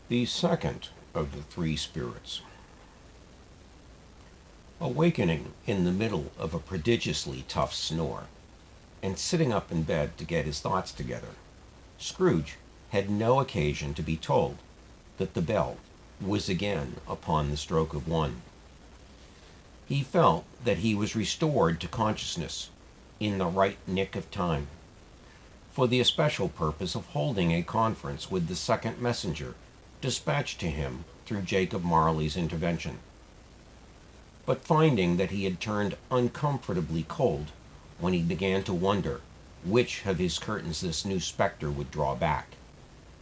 The second of the three spirits. Awakening in the middle of a prodigiously tough snore, and sitting up in bed to get his thoughts together, Scrooge had no occasion to be told that the bell was again upon the stroke of 1. He felt that he was restored to consciousness in the right nick of time, for the especial purpose of holding a conference with the second messenger dispatched to him through Jacob Marley's intervention. But finding that he had turned uncomfortably cold when he began to wonder which of his curtains this new spectre would draw back,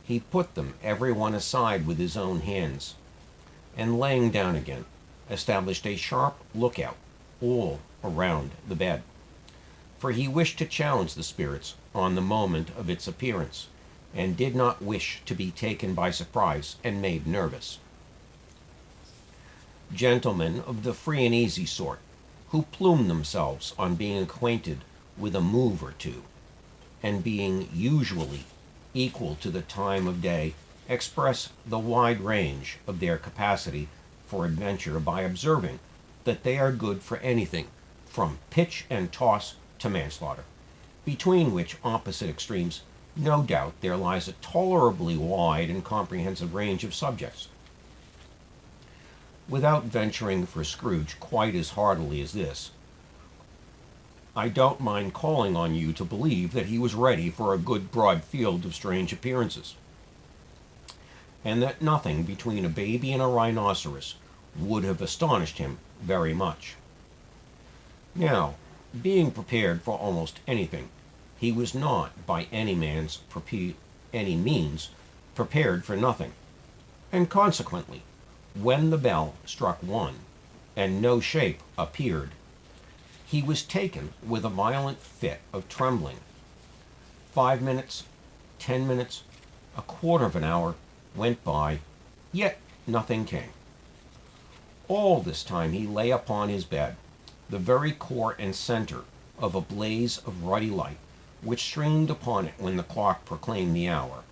he put them every one aside with his own hands, and laying down again, established a sharp lookout all around the bed, for he wished to challenge the spirits on the moment of its appearance, and did not wish to be taken by surprise and made nervous. Gentlemen of the free and easy sort, who plume themselves on being acquainted with a move or two, and being usually equal to the time of day, express the wide range of their capacity for adventure by observing that they are good for anything from pitch and toss to manslaughter, between which opposite extremes no doubt there lies a tolerably wide and comprehensive range of subjects. Without venturing for Scrooge quite as heartily as this, I don't mind calling on you to believe that he was ready for a good broad field of strange appearances, and that nothing between a baby and a rhinoceros would have astonished him very much. Now, being prepared for almost anything, he was not by any means prepared for nothing, and consequently, when the bell struck 1, and no shape appeared, he was taken with a violent fit of trembling. 5 minutes, 10 minutes, a quarter of an hour went by, yet nothing came. All this time he lay upon his bed, the very core and center of a blaze of ruddy light, which streamed upon it when the clock proclaimed the hour,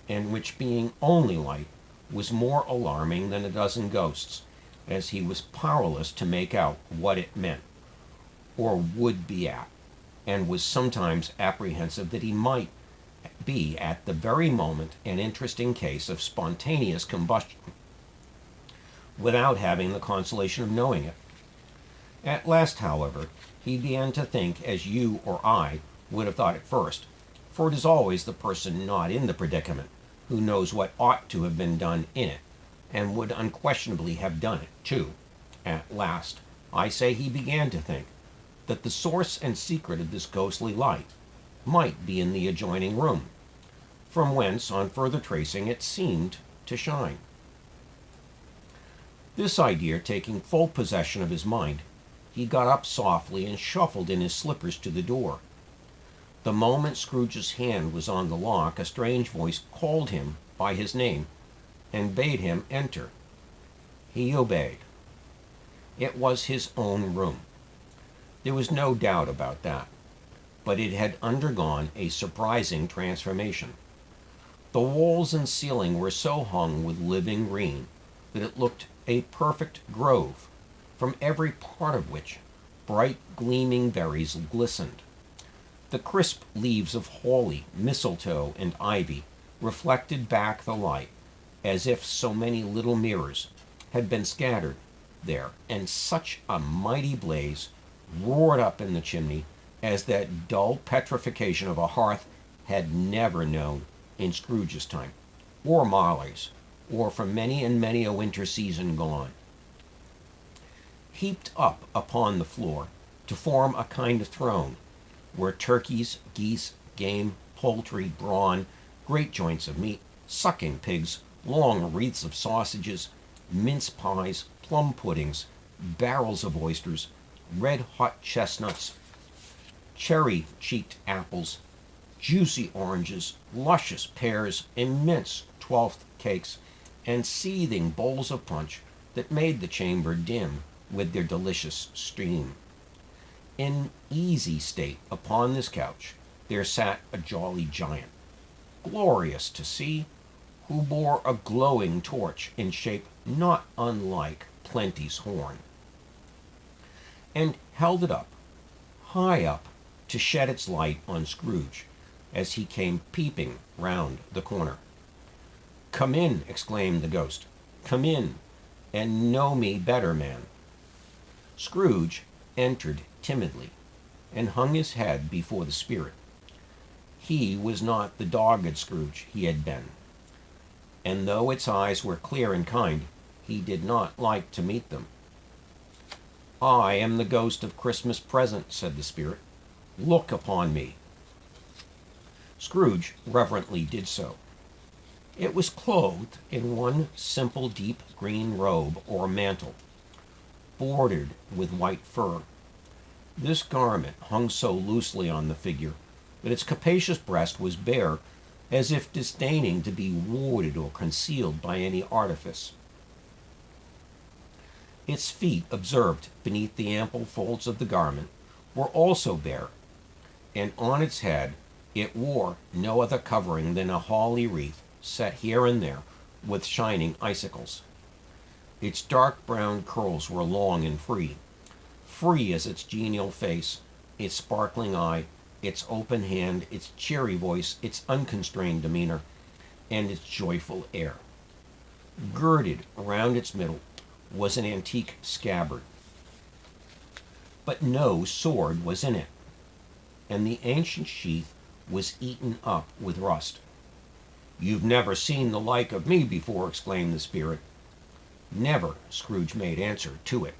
and which, being only light, was more alarming than a dozen ghosts, as he was powerless to make out what it meant, or would be at, and was sometimes apprehensive that he might be at the very moment an interesting case of spontaneous combustion, without having the consolation of knowing it. At last, however, he began to think as you or I would have thought at first, for it is always the person not in the predicament who knows what ought to have been done in it, and would unquestionably have done it, too. At last, I say he began to think that the source and secret of this ghostly light might be in the adjoining room, from whence, on further tracing, it seemed to shine. This idea taking full possession of his mind, he got up softly and shuffled in his slippers to the door. The moment Scrooge's hand was on the lock, a strange voice called him by his name and bade him enter. He obeyed. It was his own room. There was no doubt about that, but it had undergone a surprising transformation. The walls and ceiling were so hung with living green that it looked a perfect grove, from every part of which bright gleaming berries glistened. The crisp leaves of holly, mistletoe, and ivy reflected back the light, as if so many little mirrors had been scattered there, and such a mighty blaze roared up in the chimney as that dull petrification of a hearth had never known in Scrooge's time, or Marley's, or for many and many a winter season gone. Heaped up upon the floor to form a kind of throne, were turkeys, geese, game, poultry, brawn, great joints of meat, sucking pigs, long wreaths of sausages, mince pies, plum puddings, barrels of oysters, red-hot chestnuts, cherry-cheeked apples, juicy oranges, luscious pears, immense twelfth cakes, and seething bowls of punch that made the chamber dim with their delicious steam. In easy state upon this couch there sat a jolly giant, glorious to see, who bore a glowing torch in shape not unlike Plenty's horn, and held it up, high up, to shed its light on Scrooge as he came peeping round the corner. "Come in," exclaimed the ghost. "Come in, and know me better, man." Scrooge entered timidly, and hung his head before the spirit. He was not the dogged Scrooge he had been, and though its eyes were clear and kind, he did not like to meet them. "I am the ghost of Christmas Present," said the spirit. "Look upon me." Scrooge reverently did so. It was clothed in one simple deep green robe or mantle, bordered with white fur. This garment hung so loosely on the figure that its capacious breast was bare, as if disdaining to be warded or concealed by any artifice. Its feet, observed beneath the ample folds of the garment, were also bare, and on its head it wore no other covering than a holly wreath set here and there with shining icicles. Its dark brown curls were long and free as its genial face, its sparkling eye, its open hand, its cheery voice, its unconstrained demeanor, and its joyful air. Girded around its middle was an antique scabbard, but no sword was in it, and the ancient sheath was eaten up with rust. "You've never seen the like of me before," exclaimed the spirit. "Never," Scrooge made answer to it.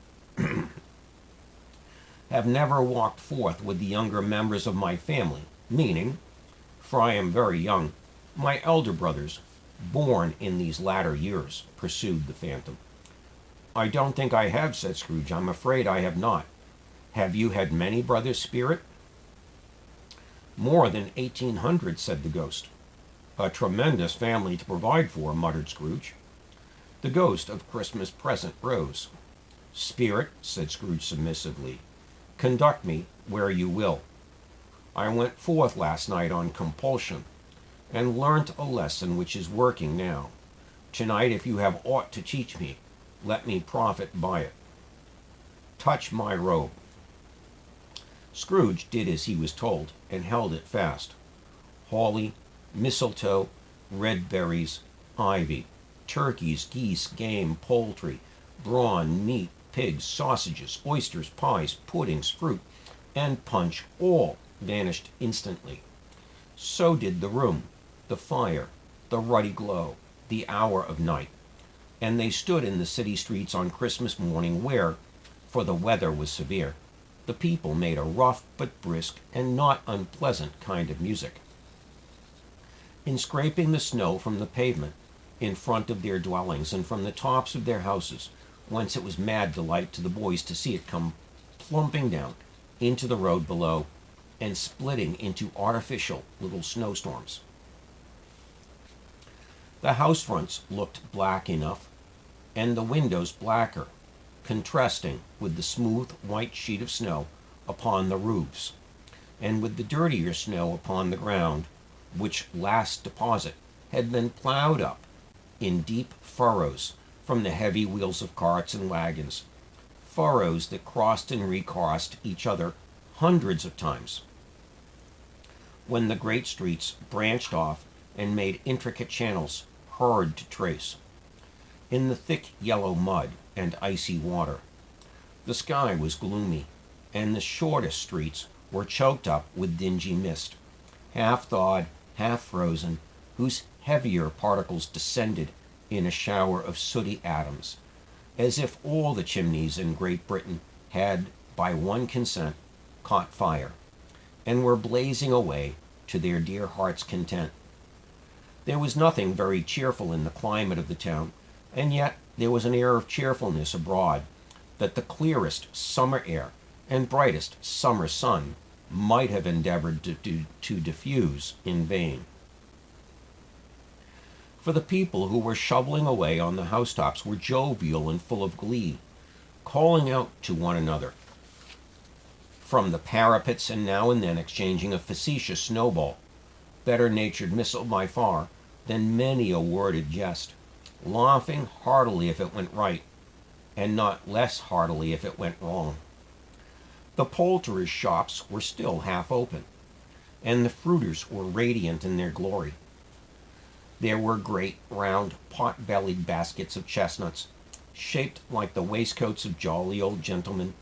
"Have never walked forth with the younger members of my family, meaning, for I am very young, my elder brothers, born in these latter years," pursued the phantom. "I don't think I have," said Scrooge. "I'm afraid I have not. Have you had many brothers, spirit?" "More than 1,800, said the ghost. "A tremendous family to provide for," muttered Scrooge. The ghost of Christmas Present rose. "Spirit," said Scrooge submissively, "conduct me where you will. I went forth last night on compulsion, and learnt a lesson which is working now. Tonight, if you have aught to teach me, let me profit by it. Touch my robe." Scrooge did as he was told, and held it fast. Holly, mistletoe, red berries, ivy, turkeys, geese, game, poultry, brawn, meat, pigs, sausages, oysters, pies, puddings, fruit, and punch all vanished instantly. So did the room, the fire, the ruddy glow, the hour of night, and they stood in the city streets on Christmas morning where, for the weather was severe, the people made a rough but brisk and not unpleasant kind of music. In scraping the snow from the pavement in front of their dwellings and from the tops of their houses, whence it was mad delight to the boys to see it come plumping down into the road below and splitting into artificial little snowstorms. The house fronts looked black enough, and the windows blacker, contrasting with the smooth white sheet of snow upon the roofs, and with the dirtier snow upon the ground, which last deposit had been plowed up in deep furrows from the heavy wheels of carts and wagons, furrows that crossed and recrossed each other hundreds of times, when the great streets branched off and made intricate channels hard to trace, in the thick yellow mud and icy water. The sky was gloomy, and the shortest streets were choked up with dingy mist, half thawed, half frozen, whose heavier particles descended in a shower of sooty atoms, as if all the chimneys in Great Britain had, by one consent, caught fire, and were blazing away to their dear hearts' content. There was nothing very cheerful in the climate of the town, and yet there was an air of cheerfulness abroad that the clearest summer air and brightest summer sun might have endeavored to diffuse in vain. For the people who were shoveling away on the housetops were jovial and full of glee, calling out to one another from the parapets, and now and then exchanging a facetious snowball, better-natured missile by far, than many a worded jest, laughing heartily if it went right, and not less heartily if it went wrong. The poulterers' shops were still half open, and the fruiters were radiant in their glory. There were great, round, pot-bellied baskets of chestnuts, shaped like the waistcoats of jolly old gentlemen,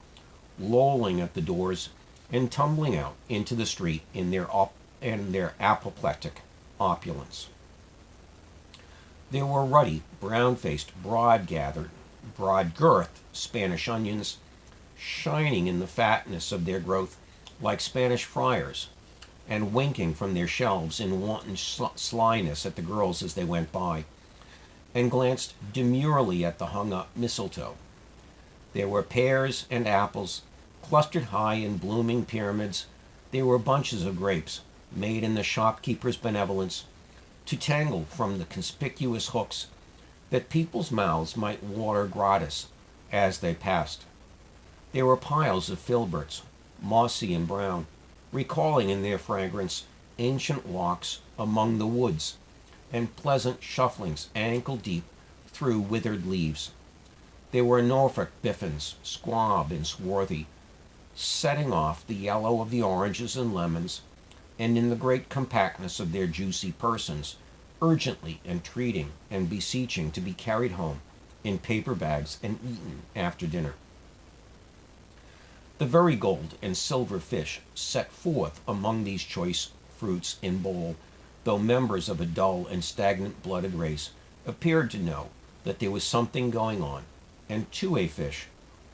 lolling at the doors and tumbling out into the street in their apoplectic opulence. There were ruddy, brown-faced, broad-girthed Spanish onions, shining in the fatness of their growth like Spanish friars, and winking from their shelves in wanton slyness at the girls as they went by, and glanced demurely at the hung-up mistletoe. There were pears and apples, clustered high in blooming pyramids. There were bunches of grapes, made in the shopkeeper's benevolence, to tangle from the conspicuous hooks, that people's mouths might water gratis as they passed. There were piles of filberts, mossy and brown, recalling in their fragrance ancient walks among the woods, and pleasant shufflings ankle-deep through withered leaves. There were Norfolk biffins, squab and swarthy, setting off the yellow of the oranges and lemons, and in the great compactness of their juicy persons, urgently entreating and beseeching to be carried home in paper bags and eaten after dinner. The very gold and silver fish set forth among these choice fruits in bowl, though members of a dull and stagnant-blooded race, appeared to know that there was something going on, and to a fish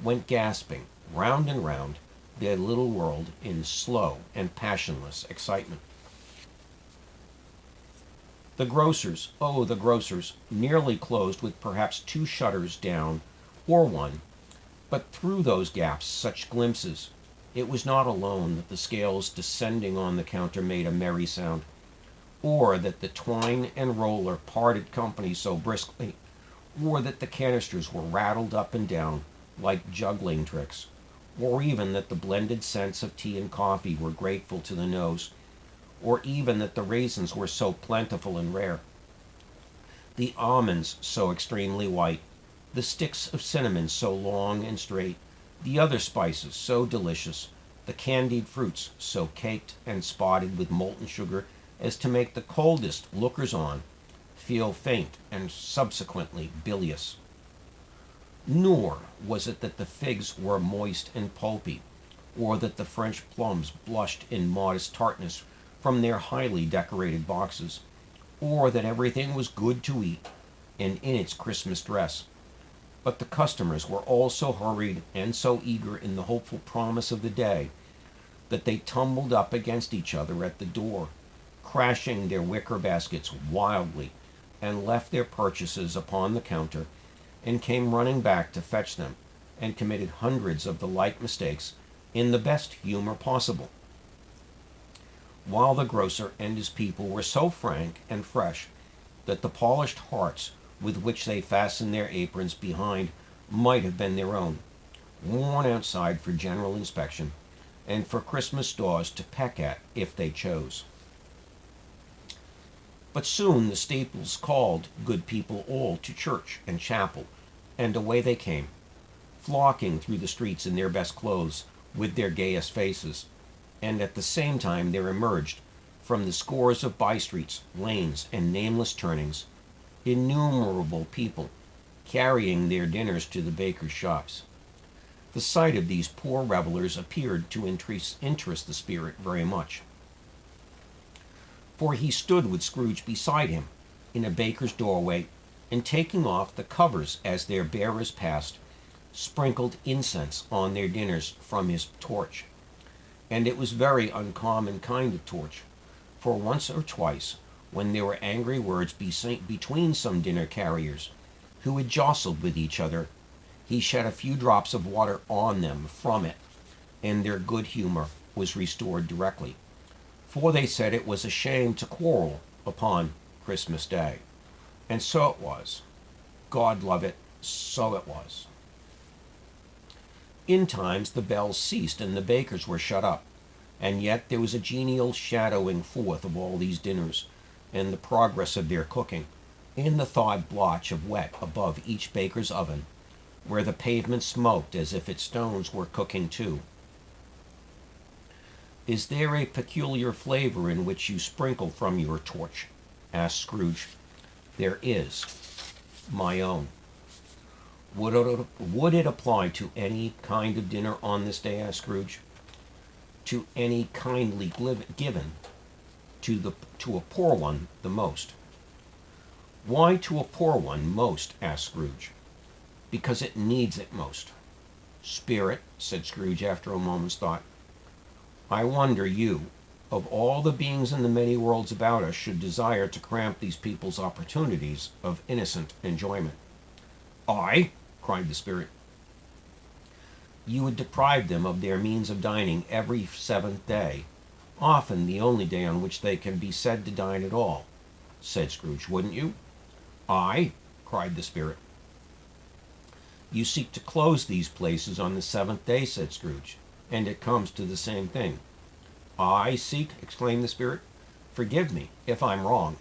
went gasping round and round their little world in slow and passionless excitement. The grocers, oh, the grocers, nearly closed with perhaps 2 shutters down, or 1, but through those gaps such glimpses. It was not alone that the scales descending on the counter made a merry sound, or that the twine and roller parted company so briskly, or that the canisters were rattled up and down like juggling tricks, or even that the blended scents of tea and coffee were grateful to the nose, or even that the raisins were so plentiful and rare, the almonds so extremely white, the sticks of cinnamon so long and straight, the other spices so delicious, the candied fruits so caked and spotted with molten sugar as to make the coldest lookers-on feel faint and subsequently bilious. Nor was it that the figs were moist and pulpy, or that the French plums blushed in modest tartness from their highly decorated boxes, or that everything was good to eat and in its Christmas dress. But the customers were all so hurried and so eager in the hopeful promise of the day that they tumbled up against each other at the door, crashing their wicker baskets wildly, and left their purchases upon the counter, and came running back to fetch them, and committed hundreds of the like mistakes in the best humor possible, while the grocer and his people were so frank and fresh that the polished hearts with which they fastened their aprons behind might have been their own, worn outside for general inspection, and for Christmas stores to peck at if they chose. But soon the Staples called good people all to church and chapel, and away they came, flocking through the streets in their best clothes, with their gayest faces, and at the same time there emerged, from the scores of by-streets, lanes, and nameless turnings, innumerable people carrying their dinners to the bakers' shops. The sight of these poor revelers appeared to interest the spirit very much, for he stood with Scrooge beside him in a baker's doorway, and taking off the covers as their bearers passed, sprinkled incense on their dinners from his torch. And it was very uncommon kind of torch, for once or twice, when there were angry words between some dinner carriers, who had jostled with each other, he shed a few drops of water on them from it, and their good humor was restored directly, for they said it was a shame to quarrel upon Christmas Day. And so it was. God love it, so it was. In times the bells ceased and the bakers were shut up, and yet there was a genial shadowing forth of all these dinners, and the progress of their cooking, in the thawed blotch of wet above each baker's oven, where the pavement smoked as if its stones were cooking too. "Is there a peculiar flavor in which you sprinkle from your torch?" asked Scrooge. "There is. My own." Would it apply to any kind of dinner on this day?" asked Scrooge. "To any kindly given to a poor one the most." "Why to a poor one most?" asked Scrooge. "Because it needs it most." "Spirit," said Scrooge after a moment's thought, "I wonder you, of all the beings in the many worlds about us, should desire to cramp these people's opportunities of innocent enjoyment." "I?" cried the Spirit. "You would deprive them of their means of dining every seventh day, often the only day on which they can be said to dine at all," said Scrooge, "wouldn't you?" "I?" cried the Spirit. "You seek to close these places on the seventh day," said Scrooge, "and it comes to the same thing." "I seek?" exclaimed the Spirit. "Forgive me if I'm wrong."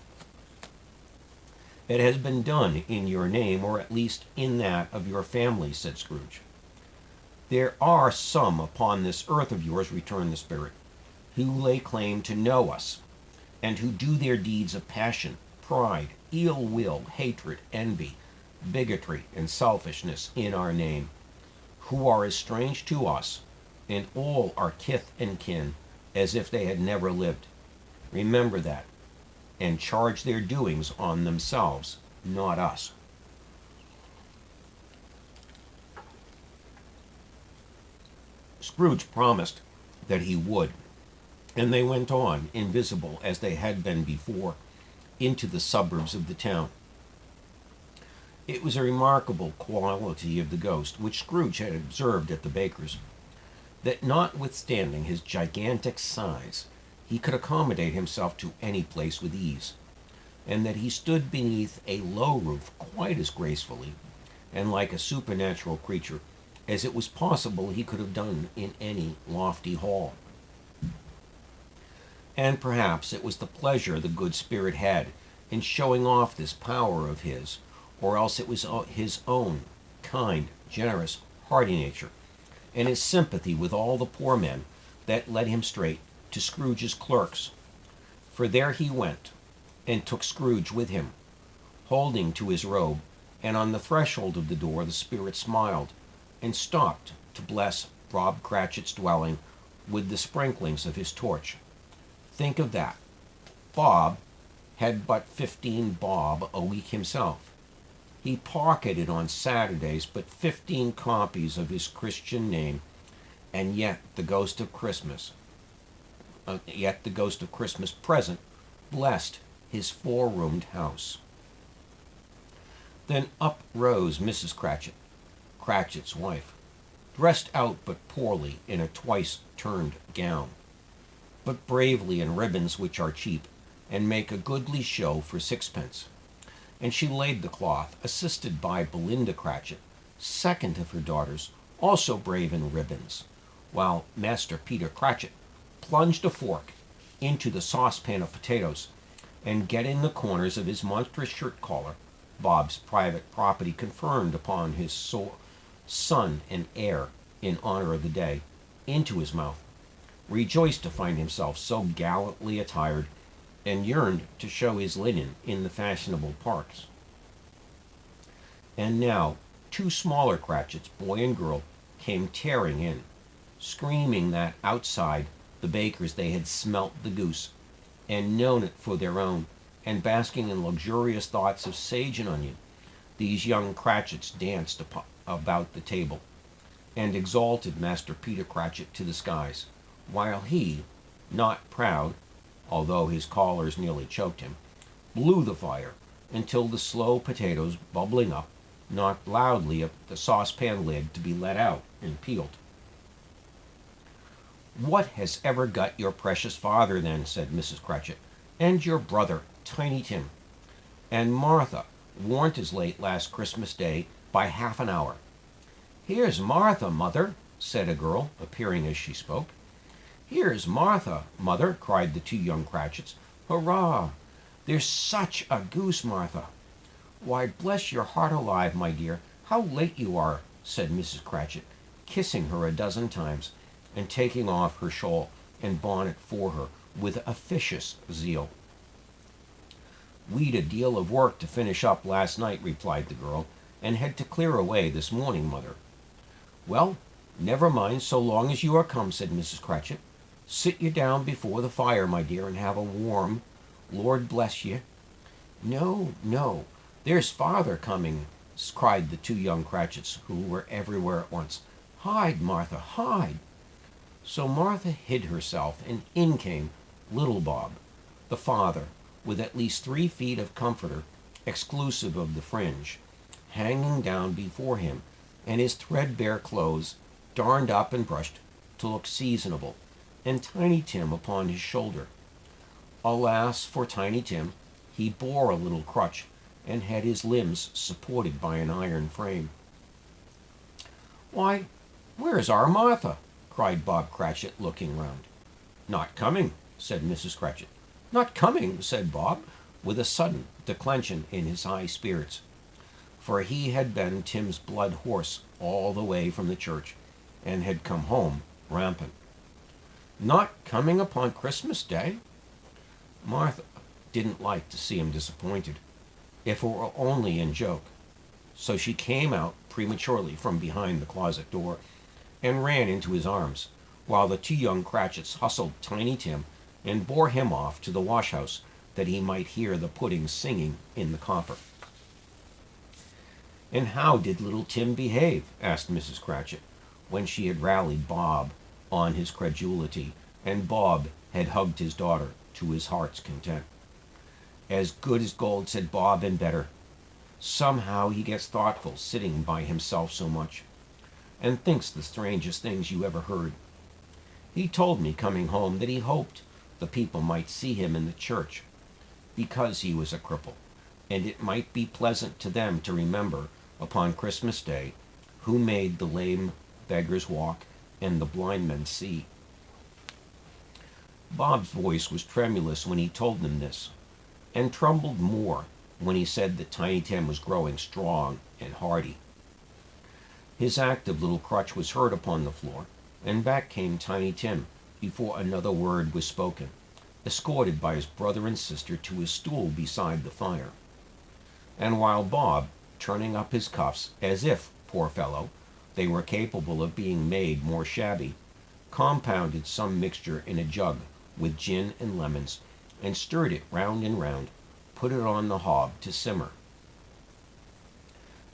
"It has been done in your name, or at least in that of your family," said Scrooge. "There are some upon this earth of yours," returned the Spirit, "who lay claim to know us, and who do their deeds of passion, pride, ill will, hatred, envy, bigotry, and selfishness in our name, who are as strange to us and all our kith and kin as if they had never lived. Remember that, and charge their doings on themselves, not us." Scrooge promised that he would, and they went on, invisible as they had been before, into the suburbs of the town. It was a remarkable quality of the ghost, which Scrooge had observed at the baker's, that notwithstanding his gigantic size, he could accommodate himself to any place with ease, and that he stood beneath a low roof quite as gracefully, and like a supernatural creature, as it was possible he could have done in any lofty hall. And perhaps it was the pleasure the good Spirit had in showing off this power of his, or else it was his own kind, generous, hearty nature, and his sympathy with all the poor men, that led him straight to Scrooge's clerks. For there he went, and took Scrooge with him, holding to his robe, and on the threshold of the door the Spirit smiled, and stopped to bless Bob Cratchit's dwelling with the sprinklings of his torch. Think of that. Bob had but 15 bob a week himself. He pocketed on Saturdays but 15 copies of his Christian name, and yet the ghost of Christmas present blessed his 4-roomed house. Then up rose Mrs. Cratchit, Cratchit's wife, dressed out but poorly in a twice-turned gown, but bravely in ribbons which are cheap, and make a goodly show for sixpence. And she laid the cloth, assisted by Belinda Cratchit, second of her daughters, also brave in ribbons, while Master Peter Cratchit plunged a fork into the saucepan of potatoes, and getting the corners of his monstrous shirt collar, Bob's private property conferred upon his son and heir in honor of the day, into his mouth, rejoiced to find himself so gallantly attired, and yearned to show his linen in the fashionable parks. And now 2 smaller Cratchits, boy and girl, came tearing in, screaming that outside the baker's they had smelt the goose, and known it for their own, and basking in luxurious thoughts of sage and onion, these young Cratchits danced about the table, and exalted Master Peter Cratchit to the skies, while he, not proud, although his collars nearly choked him, blew the fire until the slow potatoes, bubbling up, knocked loudly at the saucepan lid to be let out and peeled. "What has ever got your precious father, then?" said Mrs. Cratchit, "and your brother, Tiny Tim? And Martha warn't as late last Christmas Day by half an hour." "Here's Martha, mother," said a girl, appearing as she spoke. "Here's Martha, mother," cried the 2 young Cratchits. "Hurrah! There's such a goose, Martha." "Why, bless your heart alive, my dear, how late you are," said Mrs. Cratchit, kissing her a dozen times, and taking off her shawl and bonnet for her with officious zeal. "We'd a deal of work to finish up last night," replied the girl, "and had to clear away this morning, mother." "Well, never mind so long as you are come," said Mrs. Cratchit. "Sit you down before the fire, my dear, and have a warm. Lord bless ye." "No, no, there's father coming," cried the two young Cratchits, who were everywhere at once. "Hide, Martha, hide." So Martha hid herself, and in came little Bob, the father, with at least 3 feet of comforter, exclusive of the fringe, hanging down before him, and his threadbare clothes darned up and brushed to look seasonable, and Tiny Tim upon his shoulder. Alas for Tiny Tim, he bore a little crutch, and had his limbs supported by an iron frame. "Why, where's our Martha?" cried Bob Cratchit, looking round. "Not coming," said Mrs. Cratchit. "Not coming," said Bob, with a sudden declension in his high spirits, for he had been Tim's blood horse all the way from the church, and had come home rampant. "Not coming upon Christmas Day?" Martha didn't like to see him disappointed, if it were only in joke, so she came out prematurely from behind the closet door, and ran into his arms, while the two young Cratchits hustled Tiny Tim and bore him off to the wash-house, that he might hear the pudding singing in the copper. "And how did little Tim behave?" asked Mrs. Cratchit, when she had rallied Bob on his credulity, and Bob had hugged his daughter to his heart's content. "As good as gold," said Bob, "and better. Somehow he gets thoughtful, sitting by himself so much, and thinks the strangest things you ever heard. He told me, coming home, that he hoped the people might see him in the church, because he was a cripple, and it might be pleasant to them to remember, upon Christmas Day, who made the lame beggars walk and the blind men see." Bob's voice was tremulous when he told them this, and trembled more when he said that Tiny Tim was growing strong and hearty. His active little crutch was heard upon the floor, and back came Tiny Tim before another word was spoken, escorted by his brother and sister to his stool beside the fire. And while Bob, turning up his cuffs, as if, poor fellow, they were capable of being made more shabby, compounded some mixture in a jug with gin and lemons, and stirred it round and round, put it on the hob to simmer.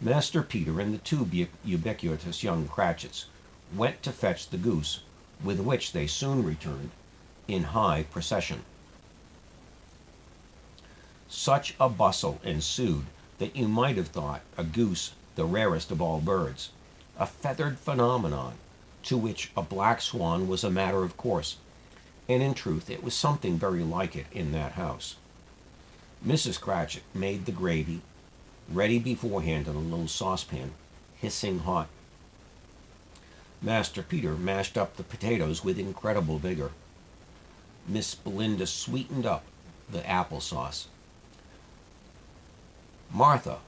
Master Peter and the two ubiquitous young Cratchits went to fetch the goose, with which they soon returned, in high procession. Such a bustle ensued that you might have thought a goose the rarest of all birds, a feathered phenomenon, to which a black swan was a matter of course, and in truth it was something very like it in that house. Mrs. Cratchit made the gravy, ready beforehand in a little saucepan, hissing hot. Master Peter mashed up the potatoes with incredible vigor. Miss Belinda sweetened up the apple sauce. Martha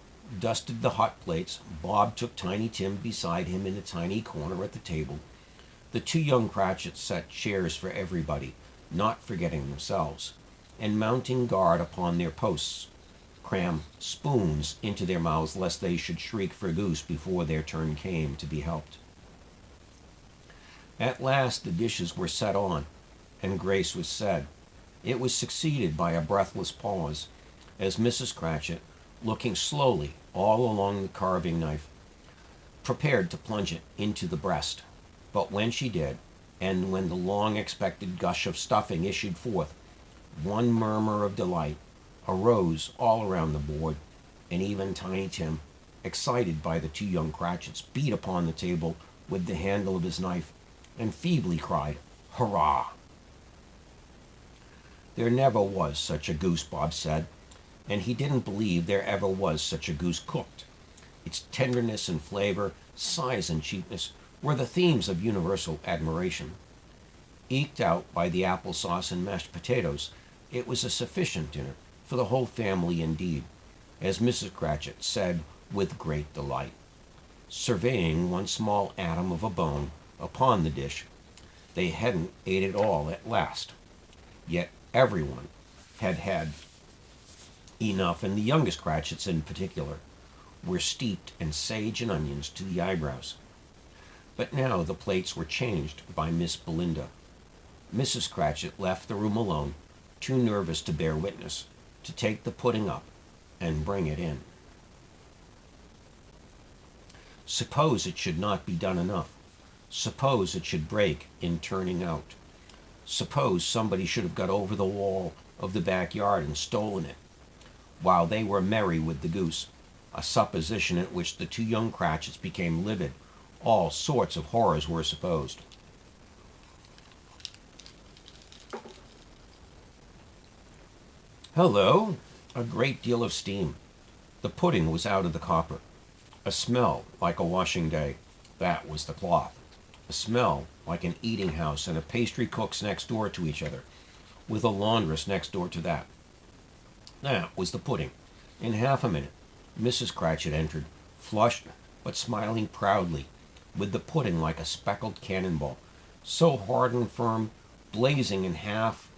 dusted the hot plates. Bob took Tiny Tim beside him in a tiny corner at the table. The two young Cratchits set chairs for everybody, not forgetting themselves, and mounting guard upon their posts, cram spoons into their mouths lest they should shriek for goose before their turn came to be helped. At last the dishes were set on, and grace was said. It was succeeded by a breathless pause, as Mrs. Cratchit, looking slowly all along the carving knife, prepared to plunge it into the breast. But when she did, and when the long-expected gush of stuffing issued forth, one murmur of delight arose all around the board, and even Tiny Tim, excited by the two young Cratchits, beat upon the table with the handle of his knife, and feebly cried, "Hurrah!" There never was such a goose, Bob said, and he didn't believe there ever was such a goose cooked. Its tenderness and flavor, size and cheapness, were the themes of universal admiration. Eked out by the applesauce and mashed potatoes, it was a sufficient dinner, for the whole family indeed, as Mrs. Cratchit said with great delight, surveying one small atom of a bone upon the dish. They hadn't ate it all at last, yet everyone had had enough, and the youngest Cratchits in particular were steeped in sage and onions to the eyebrows. But now the plates were changed by Miss Belinda. Mrs. Cratchit left the room alone, too nervous to bear witness, to take the pudding up and bring it in. Suppose it should not be done enough. Suppose it should break in turning out. Suppose somebody should have got over the wall of the backyard and stolen it, while they were merry with the goose, a supposition at which the two young Cratchits became livid. All sorts of horrors were supposed. Hello! A great deal of steam. The pudding was out of the copper. A smell like a washing day. That was the cloth. A smell like an eating house and a pastry cook's next door to each other, with a laundress next door to that. That was the pudding. In half a minute, Mrs. Cratchit entered, flushed but smiling proudly, with the pudding like a speckled cannonball, so hard and firm, blazing in half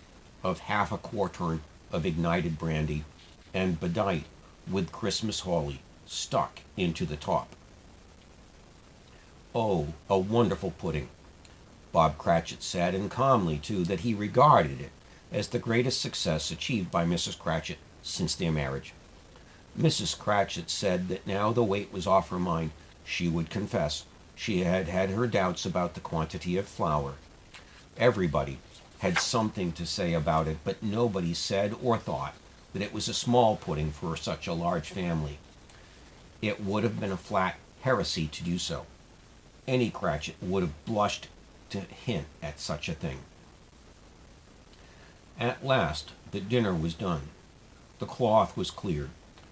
a quartern of ignited brandy, and bedight with Christmas holly stuck into the top. Oh, a wonderful pudding! Bob Cratchit said, and calmly, too, that he regarded it as the greatest success achieved by Mrs. Cratchit since their marriage. Mrs. Cratchit said that now the weight was off her mind. She would confess she had had her doubts about the quantity of flour. Everybody had something to say about it, but nobody said or thought that it was a small pudding for such a large family. It would have been a flat heresy to do so. Any Cratchit would have blushed to hint at such a thing. At last the dinner was done. The cloth was cleared,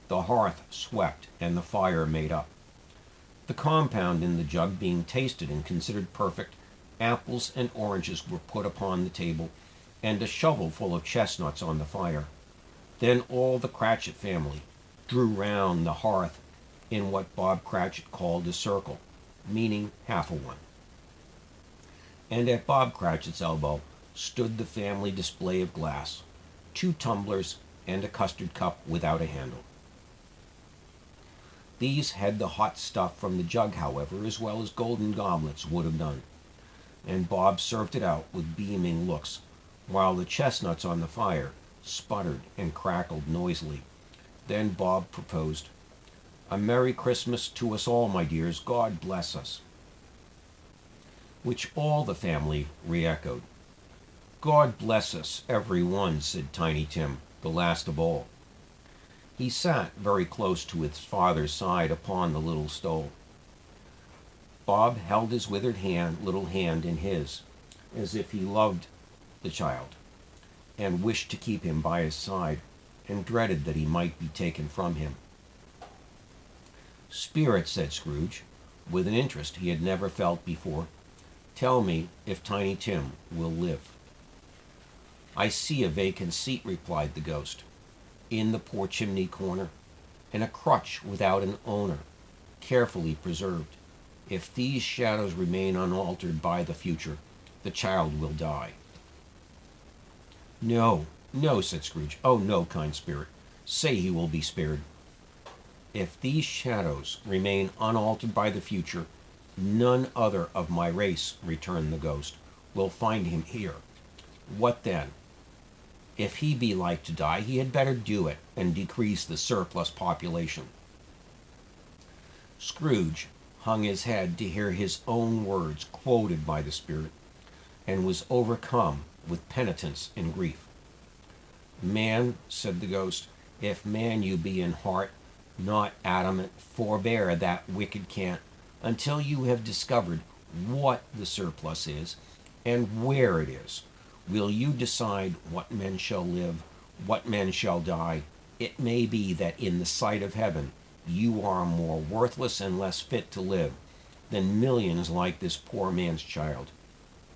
the hearth swept, and the fire made up. The compound in the jug being tasted and considered perfect, apples and oranges were put upon the table, and a shovel full of chestnuts on the fire. Then all the Cratchit family drew round the hearth in what Bob Cratchit called a circle, meaning half a one. And at Bob Cratchit's elbow stood the family display of glass, 2 tumblers and a custard cup without a handle. These had the hot stuff from the jug, however, as well as golden goblets would have done, and Bob served it out with beaming looks, while the chestnuts on the fire sputtered and crackled noisily. Then Bob proposed, "A Merry Christmas to us all, my dears. God bless us." Which all the family re-echoed. "God bless us, every one," said Tiny Tim, the last of all. He sat very close to his father's side upon the little stove. Bob held his withered little hand in his, as if he loved the child, and wished to keep him by his side, and dreaded that he might be taken from him. "Spirit," said Scrooge, with an interest he had never felt before, "tell me if Tiny Tim will live." "I see a vacant seat," replied the ghost, "in the poor chimney corner, and a crutch without an owner, carefully preserved. If these shadows remain unaltered by the future, the child will die." "No, no," said Scrooge. "Oh, no, kind spirit. Say he will be spared." "If these shadows remain unaltered by the future, none other of my race," returned the ghost, "will find him here. What then? If he be like to die, he had better do it, and decrease the surplus population." Scrooge hung his head to hear his own words quoted by the spirit, and was overcome with penitence and grief. "Man," said the ghost, "if man you be in heart, not adamant, forbear that wicked cant, until you have discovered what the surplus is, and where it is. Will you decide what men shall live, what men shall die? It may be that in the sight of heaven you are more worthless and less fit to live than millions like this poor man's child.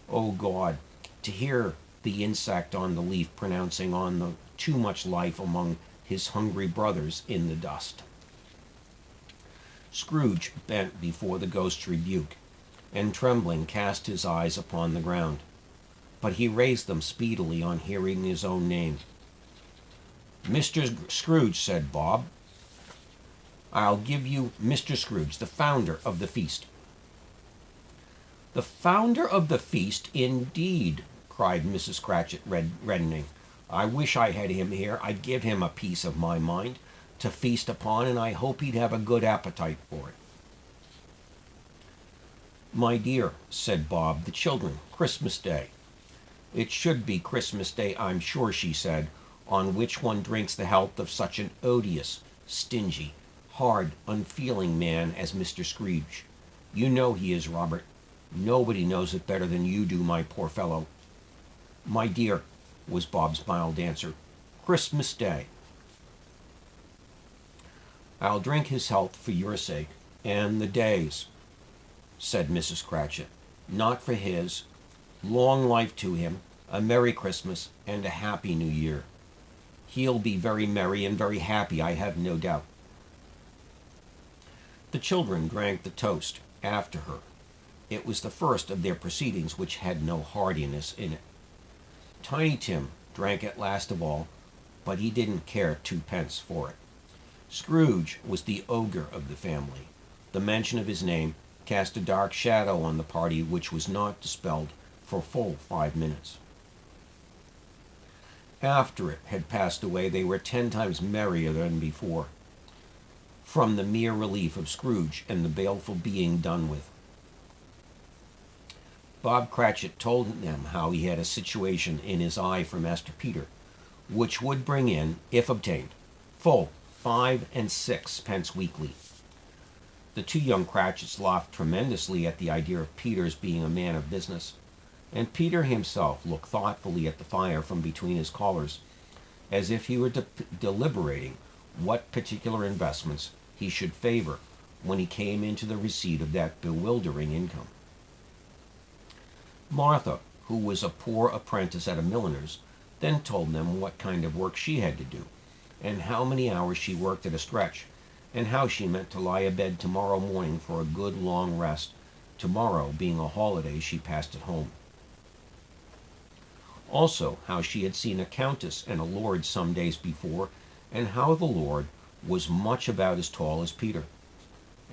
O God, to hear the insect on the leaf pronouncing on the too much life among his hungry brothers in the dust. Scrooge bent before the ghost's rebuke, and trembling cast his eyes upon the ground. But he raised them speedily on hearing his own name. "Mr. Scrooge," said Bob. "I'll give you Mr. Scrooge, the founder of the feast." "The founder of the feast, indeed!" cried Mrs. Cratchit, reddening. "I wish I had him here. I'd give him a piece of my mind to feast upon, and I hope he'd have a good appetite for it." "My dear," said Bob, "the children, Christmas Day." "It should be Christmas Day, I'm sure," she said, "on which one drinks the health of such an odious, stingy, hard, unfeeling man as Mr. Scrooge. You know he is, Robert. Nobody knows it better than you do, my poor fellow." "My dear," was Bob's mild answer, "Christmas Day." "I'll drink his health for your sake, and the Day's," said Mrs. Cratchit. "Not for his. Long life to him, a Merry Christmas, and a Happy New Year. He'll be very merry and very happy, I have no doubt." The children drank the toast after her. It was the first of their proceedings which had no heartiness in it. Tiny Tim drank it last of all, but he didn't care twopence for it. Scrooge was the ogre of the family. The mention of his name cast a dark shadow on the party which was not dispelled for full 5 minutes. After it had passed away, they were 10 times merrier than before, from the mere relief of Scrooge and the baleful being done with. Bob Cratchit told them how he had a situation in his eye for Master Peter, which would bring in, if obtained, full 5 and 6 pence weekly. The 2 young Cratchits laughed tremendously at the idea of Peter's being a man of business, and Peter himself looked thoughtfully at the fire from between his collars, as if he were deliberating what particular investments he should favor when he came into the receipt of that bewildering income. Martha, who was a poor apprentice at a milliner's, then told them what kind of work she had to do, and how many hours she worked at a stretch, and how she meant to lie abed tomorrow morning for a good long rest, tomorrow being a holiday she passed at home. Also how she had seen a countess and a lord some days before, and how the lord was much about as tall as Peter,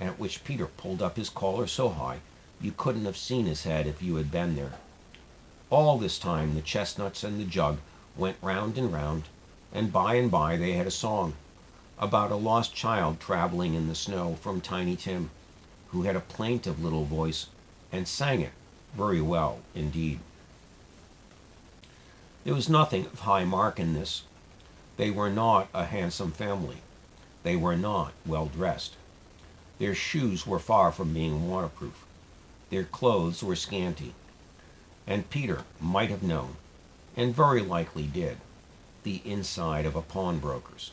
at which Peter pulled up his collar so high you couldn't have seen his head if you had been there. All this time the chestnuts and the jug went round and by they had a song about a lost child traveling in the snow from Tiny Tim, who had a plaintive little voice and sang it very well indeed. There was nothing of high mark in this. They were not a handsome family. They were not well dressed. Their shoes were far from being waterproof. Their clothes were scanty, and Peter might have known, and very likely did, the inside of a pawnbroker's.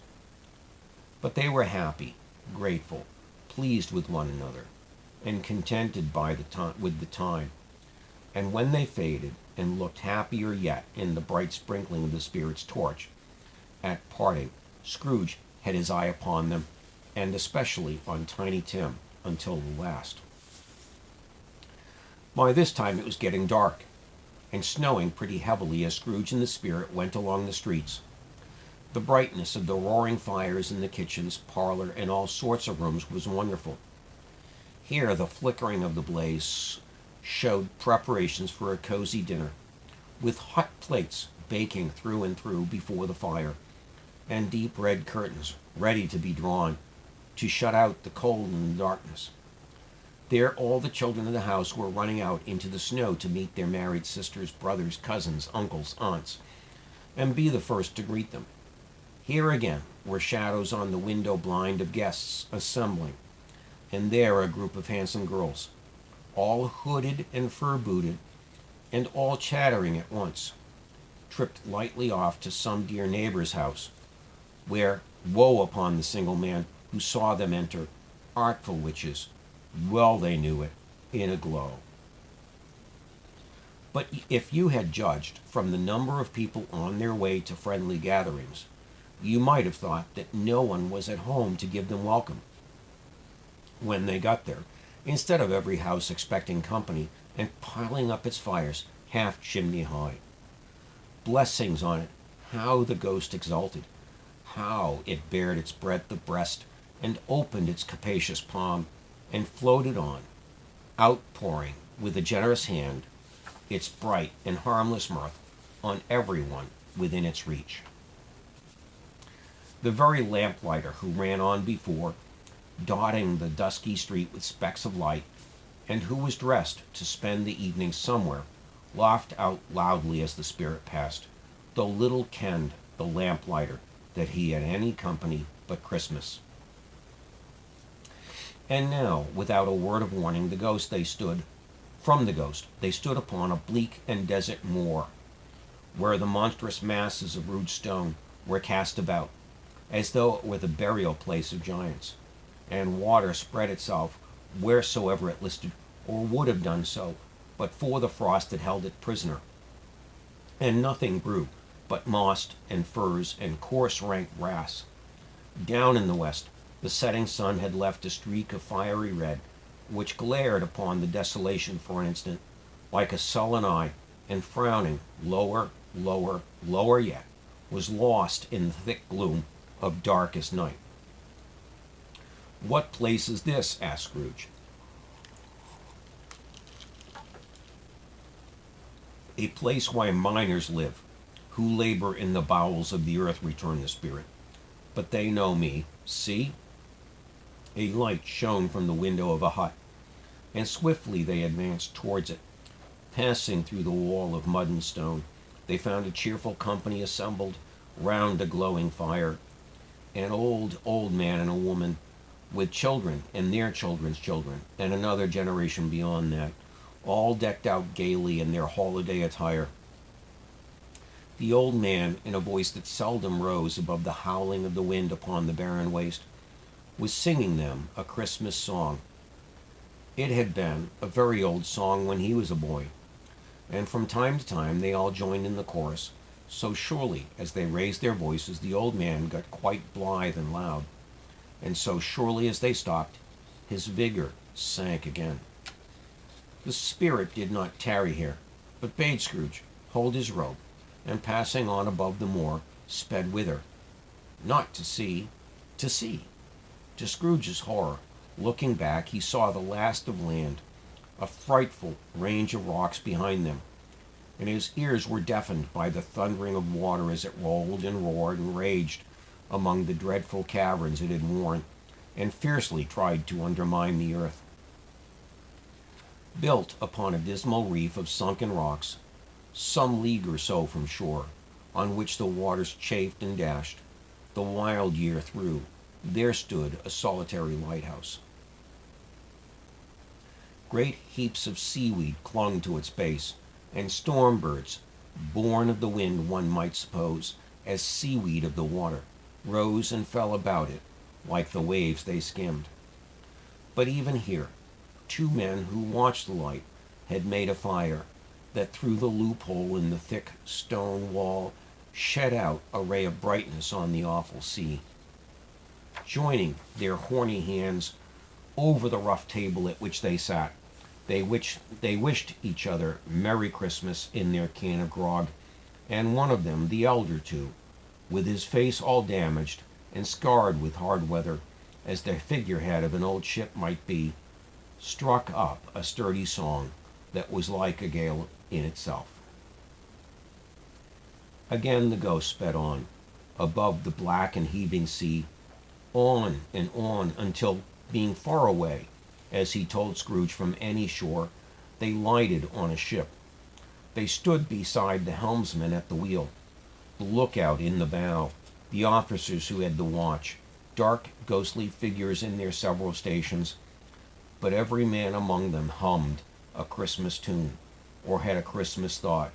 But they were happy, grateful, pleased with one another, and contented with the time. And when they faded, and looked happier yet in the bright sprinkling of the Spirit's torch, at parting, Scrooge had his eye upon them, and especially on Tiny Tim, until the last. By this time it was getting dark, and snowing pretty heavily as Scrooge and the Spirit went along the streets. The brightness of the roaring fires in the kitchens, parlor, and all sorts of rooms was wonderful. Here the flickering of the blaze showed preparations for a cozy dinner, with hot plates baking through and through before the fire, and deep red curtains ready to be drawn to shut out the cold and the darkness. There all the children of the house were running out into the snow to meet their married sisters, brothers, cousins, uncles, aunts, and be the first to greet them. Here again were shadows on the window blind of guests assembling, and there a group of handsome girls, all hooded and fur-booted, and all chattering at once, tripped lightly off to some dear neighbor's house, where woe upon the single man who saw them enter, artful witches, well they knew it, in a glow. But if you had judged from the number of people on their way to friendly gatherings, You might have thought that no one was at home to give them welcome when they got there, instead of every house expecting company and piling up its fires half chimney high. Blessings on it, how the ghost exulted, how it bared its breadth of breast and opened its capacious palm and floated on, outpouring with a generous hand its bright and harmless mirth on everyone within its reach. The very lamplighter who ran on before, dotting the dusky street with specks of light, and who was dressed to spend the evening somewhere, laughed out loudly as the spirit passed, though little kenned the lamplighter that he had any company but Christmas. And now, without a word of warning, from the ghost, they stood upon a bleak and desert moor, where the monstrous masses of rude stone were cast about, as though it were the burial place of giants, and water spread itself wheresoever it listed, or would have done so, but for the frost that held it prisoner. And nothing grew but moss and furze and coarse rank grass. Down in the west, the setting sun had left a streak of fiery red, which glared upon the desolation for an instant, like a sullen eye, and frowning lower, lower, lower yet, was lost in the thick gloom of darkest night. "What place is this?" asked Scrooge. "A place where miners live, who labor in the bowels of the earth," returned the spirit. "But they know me. See?" A light shone from the window of a hut, and swiftly they advanced towards it. Passing through the wall of mud and stone, they found a cheerful company assembled round a glowing fire. An old man and a woman, with children and their children's children, and another generation beyond that, all decked out gaily in their holiday attire. The old man, in a voice that seldom rose above the howling of the wind upon the barren waste, was singing them a Christmas song. It had been a very old song when he was a boy, and from time to time they all joined in the chorus. So surely as they raised their voices, the old man got quite blithe and loud, and so surely as they stopped, his vigor sank again. The spirit did not tarry here, but bade Scrooge hold his rope, and passing on above the moor, sped whither? Not to see, to see. To Scrooge's horror, looking back, he saw the last of land, a frightful range of rocks behind them, and his ears were deafened by the thundering of water as it rolled and roared and raged among the dreadful caverns it had worn, and fiercely tried to undermine the earth. Built upon a dismal reef of sunken rocks, some league or so from shore, on which the waters chafed and dashed, the wild year through, there stood a solitary lighthouse. Great heaps of seaweed clung to its base, and storm birds, born of the wind one might suppose, as seaweed of the water, rose and fell about it like the waves they skimmed. But even here, two men who watched the light had made a fire that through the loophole in the thick stone wall shed out a ray of brightness on the awful sea. Joining their horny hands over the rough table at which they sat, they wished each other Merry Christmas in their can of grog, and one of them, the elder two, with his face all damaged and scarred with hard weather, as the figurehead of an old ship might be, struck up a sturdy song that was like a gale in itself. Again the ghost sped on, above the black and heaving sea, on and on until, being far away, as he told Scrooge, from any shore, they lighted on a ship. They stood beside the helmsman at the wheel, the lookout in the bow, the officers who had the watch, dark ghostly figures in their several stations, but every man among them hummed a Christmas tune, or had a Christmas thought,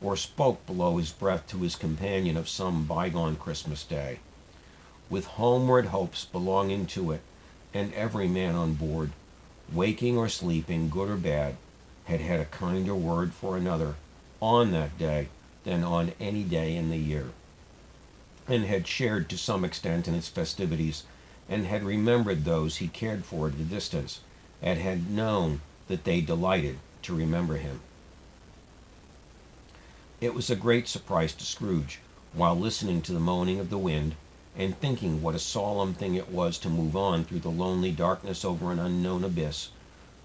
or spoke below his breath to his companion of some bygone Christmas day, with homeward hopes belonging to it, and every man on board, waking or sleeping, good or bad, had had a kinder word for another on that day than on any day in the year. and had shared to some extent in its festivities, and had remembered those he cared for at a distance, and had known that they delighted to remember him. It was a great surprise to Scrooge, while listening to the moaning of the wind, and thinking what a solemn thing it was to move on through the lonely darkness over an unknown abyss,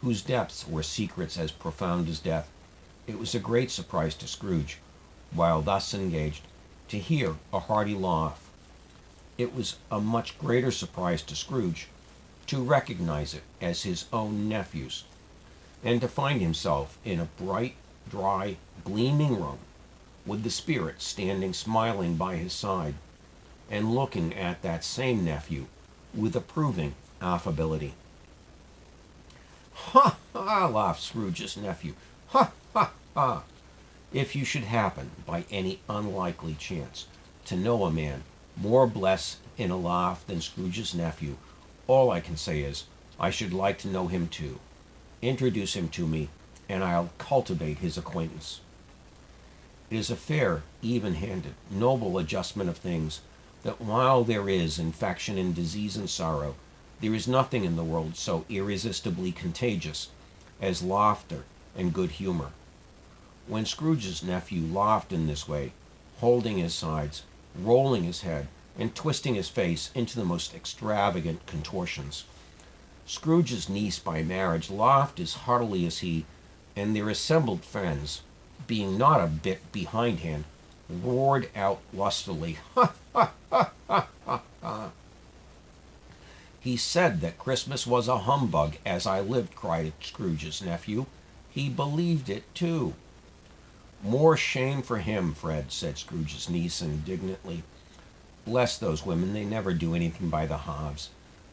whose depths were secrets as profound as death. It was a great surprise to Scrooge, while thus engaged, to hear a hearty laugh. It was a much greater surprise to Scrooge to recognize it as his own nephew's, and to find himself in a bright, dry, gleaming room, with the spirit standing smiling by his side, and looking at that same nephew with approving affability. "Ha, ha!" laughed Scrooge's nephew. "Ha, ha, ha! If you should happen, by any unlikely chance, to know a man more blessed in a laugh than Scrooge's nephew, all I can say is, I should like to know him too. Introduce him to me, and I'll cultivate his acquaintance." It is a fair, even-handed, noble adjustment of things, that while there is infection and disease and sorrow, there is nothing in the world so irresistibly contagious as laughter and good humor. When Scrooge's nephew laughed in this way, holding his sides, rolling his head, and twisting his face into the most extravagant contortions, Scrooge's niece by marriage laughed as heartily as he, and their assembled friends, being not a bit behindhand, roared out lustily, "Ha, ha, ha, ha, ha, ha!" "He said that Christmas was a humbug, as I lived," cried Scrooge's nephew. "He believed it, too." "More shame for him, Fred," said Scrooge's niece indignantly. "Bless those women, they never do anything by the halves.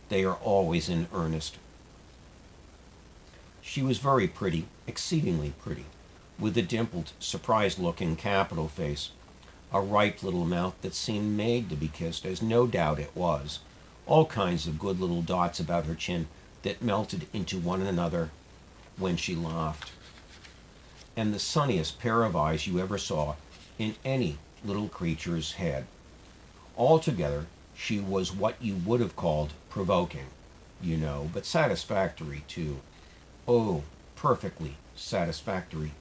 They are always in earnest." She was very pretty, exceedingly pretty, with a dimpled, surprised-looking, capital face, a ripe little mouth that seemed made to be kissed, as no doubt it was, all kinds of good little dots about her chin that melted into one another when she laughed, and the sunniest pair of eyes you ever saw in any little creature's head. Altogether, she was what you would have called provoking, you know, but satisfactory, too. Oh, perfectly satisfactory.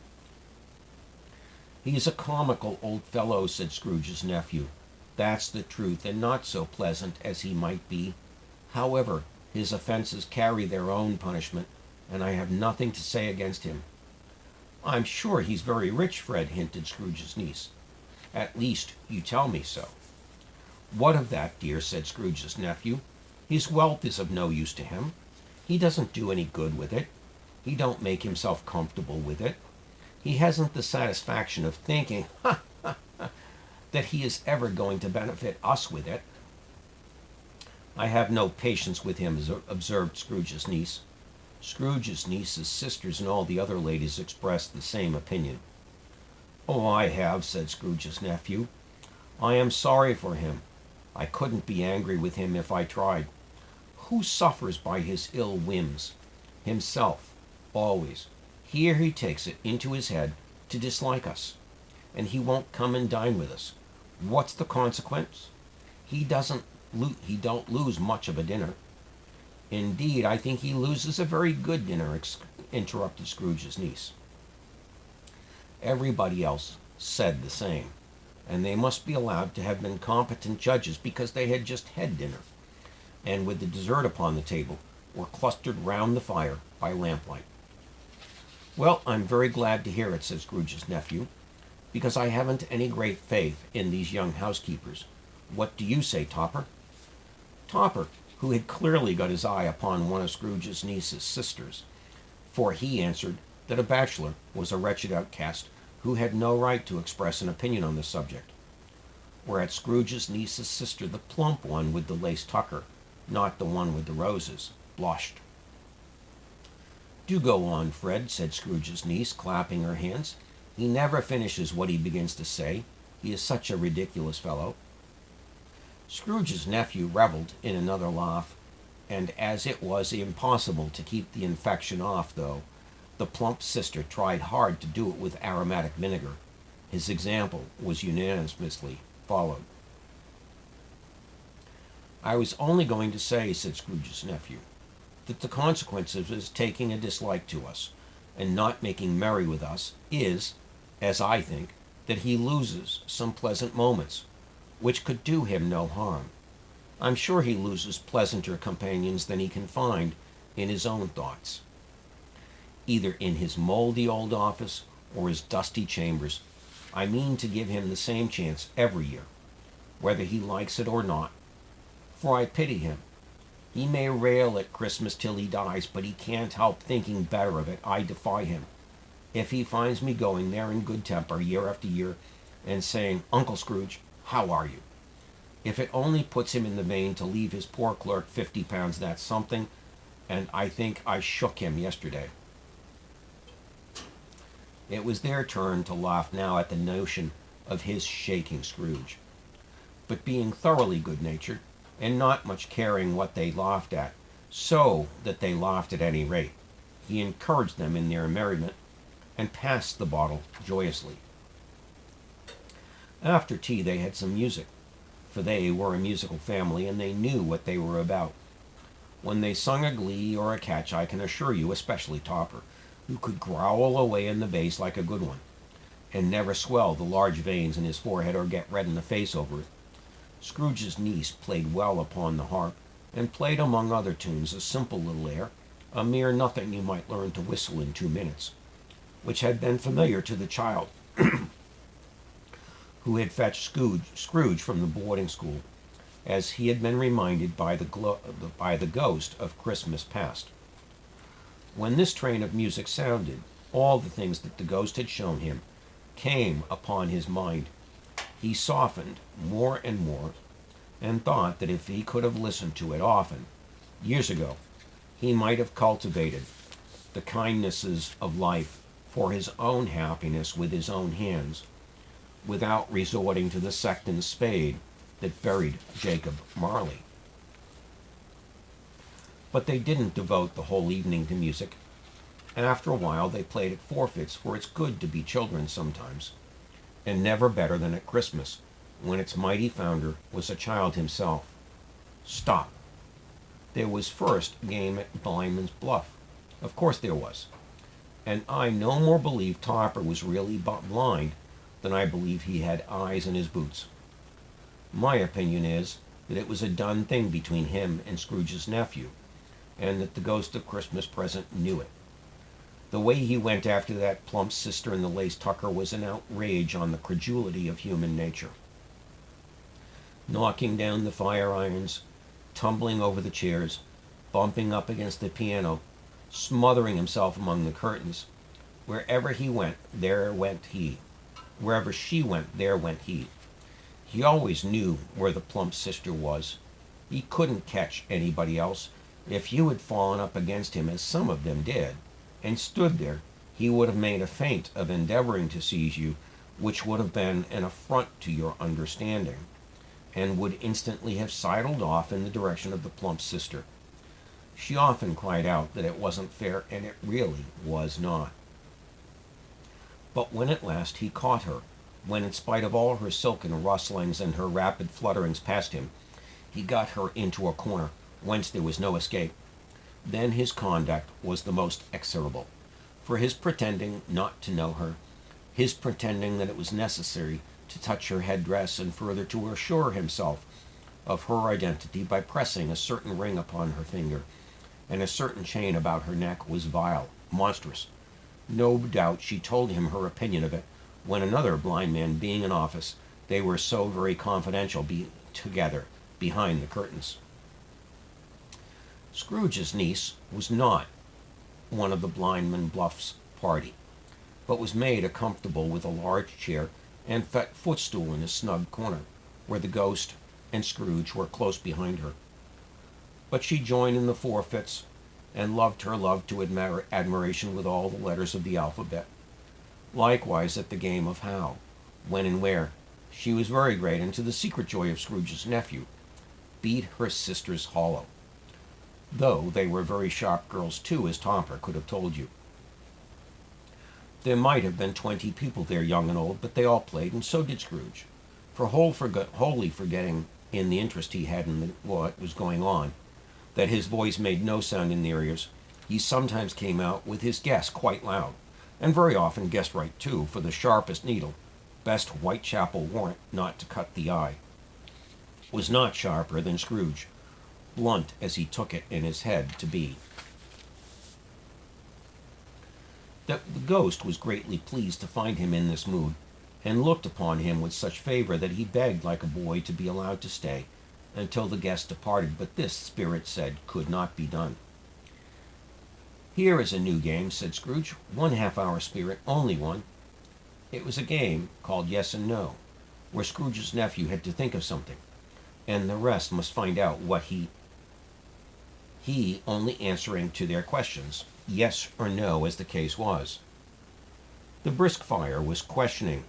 "He is a comical old fellow," said Scrooge's nephew. "That's the truth, and not so pleasant as he might be. However, his offenses carry their own punishment, and I have nothing to say against him." "I'm sure he's very rich, Fred," hinted Scrooge's niece. "At least, you tell me so." "What of that, dear?" said Scrooge's nephew. "His wealth is of no use to him. He doesn't do any good with it. He don't make himself comfortable with it. He hasn't the satisfaction of thinking, that he is ever going to benefit us with it." "I have no patience with him," observed Scrooge's niece. Scrooge's niece's sisters and all the other ladies expressed the same opinion. "Oh, I have," said Scrooge's nephew. "I am sorry for him. I couldn't be angry with him if I tried. Who suffers by his ill whims? Himself, always. Here he takes it into his head to dislike us, and he won't come and dine with us. What's the consequence? He don't lose much of a dinner." "Indeed, I think he loses a very good dinner," interrupted Scrooge's niece. Everybody else said the same, and they must be allowed to have been competent judges, because they had just had dinner, and with the dessert upon the table, were clustered round the fire by lamplight. "Well, I'm very glad to hear it," said Scrooge's nephew, "because I haven't any great faith in these young housekeepers. What do you say, Topper?" Topper, who had clearly got his eye upon one of Scrooge's niece's sisters, for he answered that a bachelor was a wretched outcast who had no right to express an opinion on the subject, whereat Scrooge's niece's sister, the plump one with the lace tucker, not the one with the roses, blushed. "Do go on, Fred," said Scrooge's niece, clapping her hands. "He never finishes what he begins to say. He is such a ridiculous fellow." Scrooge's nephew revelled in another laugh, and as it was impossible to keep the infection off, though the plump sister tried hard to do it with aromatic vinegar, his example was unanimously followed. I was only going to say, said Scrooge's nephew, that the consequence of his taking a dislike to us and not making merry with us is, as I think, that he loses some pleasant moments, which could do him no harm. I'm sure he loses pleasanter companions than he can find in his own thoughts, either in his mouldy old office or his dusty chambers. I mean to give him the same chance every year, whether he likes it or not, for I pity him. He may rail at Christmas till he dies, but he can't help thinking better of it. I defy him. If he finds me going there in good temper year after year and saying, Uncle Scrooge, how are you? If it only puts him in the vein to leave his poor clerk 50 pounds, that's something, and I think I shook him yesterday. It was their turn to laugh now at the notion of his shaking Scrooge. But being thoroughly good-natured, and not much caring what they laughed at, so that they laughed at any rate, he encouraged them in their merriment, and passed the bottle joyously. After tea they had some music, for they were a musical family, and they knew what they were about. When they sung a glee or a catch, I can assure you, especially Topper, who could growl away in the bass like a good one, and never swell the large veins in his forehead or get red in the face over it. Scrooge's niece played well upon the harp, and played among other tunes a simple little air, a mere nothing you might learn to whistle in 2 minutes, which had been familiar to the child who had fetched Scrooge from the boarding school, as he had been reminded by the ghost of Christmas past. When this train of music sounded, all the things that the ghost had shown him came upon his mind. He softened more and more, and thought that if he could have listened to it often, years ago, he might have cultivated the kindnesses of life for his own happiness with his own hands, without resorting to the sexton's spade that buried Jacob Marley. But they didn't devote the whole evening to music. After a while they played at forfeits, for it's good to be children sometimes, and never better than at Christmas, when its mighty founder was a child himself. Stop. There was first a game at Blindman's Bluff. Of course there was. And I no more believe Topper was really blind than I believe he had eyes in his boots. My opinion is that it was a done thing between him and Scrooge's nephew, and that the ghost of Christmas present knew it. The way he went after that plump sister in the lace tucker was an outrage on the credulity of human nature. Knocking down the fire irons, tumbling over the chairs, bumping up against the piano, smothering himself among the curtains. Wherever he went, there went he. Wherever she went, there went he. He always knew where the plump sister was. He couldn't catch anybody else. If you had fallen up against him, as some of them did, and stood there, he would have made a feint of endeavoring to seize you, which would have been an affront to your understanding, and would instantly have sidled off in the direction of the plump sister. She often cried out that it wasn't fair, and it really was not. But when at last he caught her, when in spite of all her silken rustlings and her rapid flutterings past him, he got her into a corner whence there was no escape, then his conduct was the most execrable. For his pretending not to know her, his pretending that it was necessary to touch her headdress, and further to assure himself of her identity by pressing a certain ring upon her finger, and a certain chain about her neck, was vile, monstrous. No doubt she told him her opinion of it, when another blind man being in office, they were so very confidential together behind the curtains. Scrooge's niece was not one of the Blindman Bluff's party, but was made comfortable with a large chair and footstool in a snug corner, where the ghost and Scrooge were close behind her. But she joined in the forfeits, and loved her love to admiration with all the letters of the alphabet. Likewise at the game of how, when and where, she was very great, and to the secret joy of Scrooge's nephew, beat her sisters hollow, though they were very sharp girls too, as Topper could have told you. There might have been 20 people there, young and old, but they all played, and so did Scrooge, for wholly forgetting in the interest he had in what was going on, that his voice made no sound in their ears, he sometimes came out with his guess quite loud, and very often guessed right too, for the sharpest needle, best Whitechapel warrant not to cut the eye, was not sharper than Scrooge, blunt as he took it in his head to be. The ghost was greatly pleased to find him in this mood, and looked upon him with such favor that he begged like a boy to be allowed to stay until the guest departed, but this, Spirit said, could not be done. "Here is a new game," said Scrooge. "1 half-hour, Spirit, only one." It was a game called Yes and No, where Scrooge's nephew had to think of something, and the rest must find out what he only answering to their questions, yes or no, as the case was. The brisk fire was questioning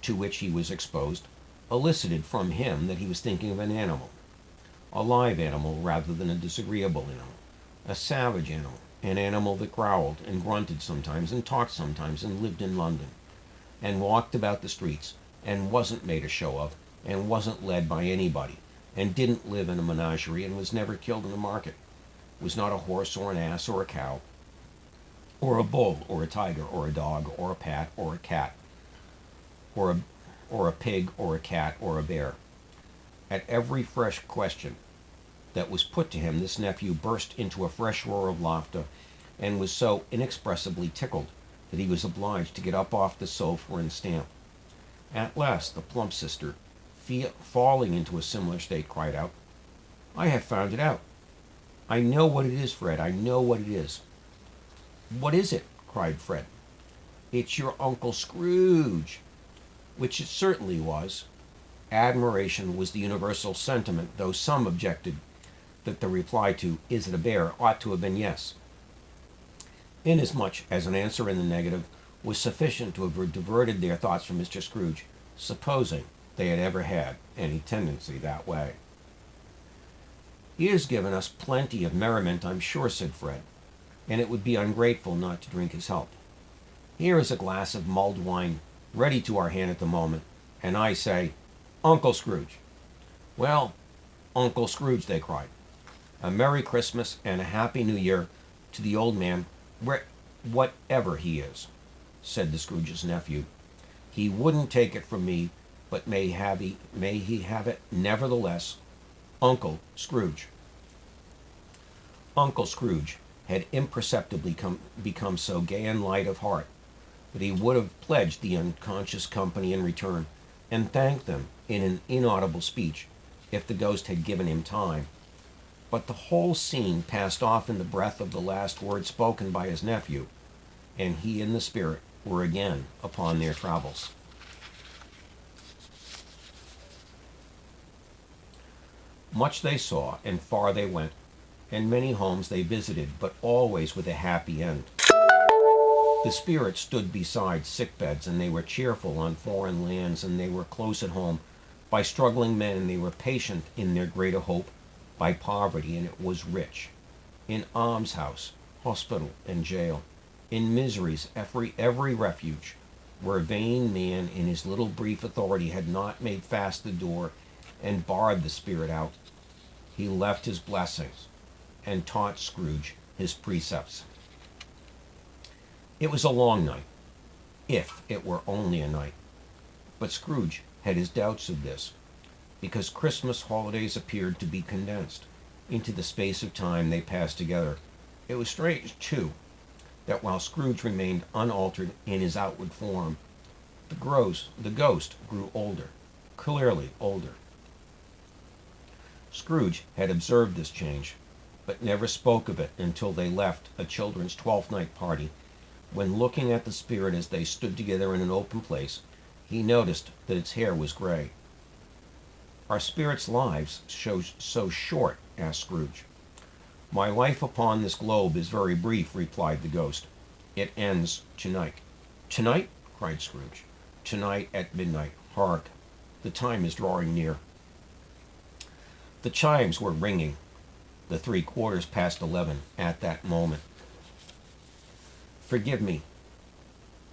to which he was exposed elicited from him that he was thinking of an animal, a live animal rather than a disagreeable animal, a savage animal, an animal that growled and grunted sometimes and talked sometimes and lived in London, and walked about the streets, and wasn't made a show of, and wasn't led by anybody, and didn't live in a menagerie, and was never killed in a market, was not a horse or an ass or a cow, or a bull or a tiger or a dog or a pat or a cat, or a pig or a cat or a bear. At every fresh question that was put to him, this nephew burst into a fresh roar of laughter, and was so inexpressibly tickled that he was obliged to get up off the sofa and stamp. At last the plump sister, falling into a similar state, cried out, "I have found it out. I know what it is, Fred. I know what it is." "What is it?" cried Fred. "It's your Uncle Scrooge," which it certainly was. Admiration was the universal sentiment, though some objected that the reply to "Is it a bear?" ought to have been yes, inasmuch as an answer in the negative was sufficient to have diverted their thoughts from Mr. Scrooge, supposing they had ever had any tendency that way. "He has given us plenty of merriment, I'm sure," said Fred, "and it would be ungrateful not to drink his health. Here is a glass of mulled wine ready to our hand at the moment, and I say, Uncle Scrooge." "Well, Uncle Scrooge," they cried, "a Merry Christmas and a Happy New Year to the old man, whatever he is," said the Scrooge's nephew. "He wouldn't take it from me, but may he have it nevertheless. Uncle Scrooge." Uncle Scrooge had imperceptibly become so gay and light of heart that he would have pledged the unconscious company in return, and thanked them in an inaudible speech, if the ghost had given him time. But the whole scene passed off in the breath of the last word spoken by his nephew, and he and the spirit were again upon their travels. Much they saw, and far they went, and many homes they visited, but always with a happy end. The spirits stood beside sick beds, and they were cheerful on foreign lands, and they were close at home by struggling men, and they were patient in their greater hope by poverty, and it was rich. In almshouse, hospital, and jail, in misery's every refuge, where vain man in his little brief authority had not made fast the door and barred the spirit out, he left his blessings and taught Scrooge his precepts. It was a long night, if it were only a night, but Scrooge had his doubts of this, because Christmas holidays appeared to be condensed into the space of time they passed together. It was strange, too, that while Scrooge remained unaltered in his outward form, the ghost grew older, clearly older. Scrooge had observed this change, but never spoke of it until they left a children's Twelfth Night party, when, looking at the spirit as they stood together in an open place, he noticed that its hair was gray. "Are spirits' lives so short?" asked Scrooge. "My life upon this globe is very brief," replied the ghost. "It ends tonight." "Tonight?" cried Scrooge. "Tonight at midnight. Hark! The time is drawing near." The chimes were ringing the 11:15 at that moment. "Forgive me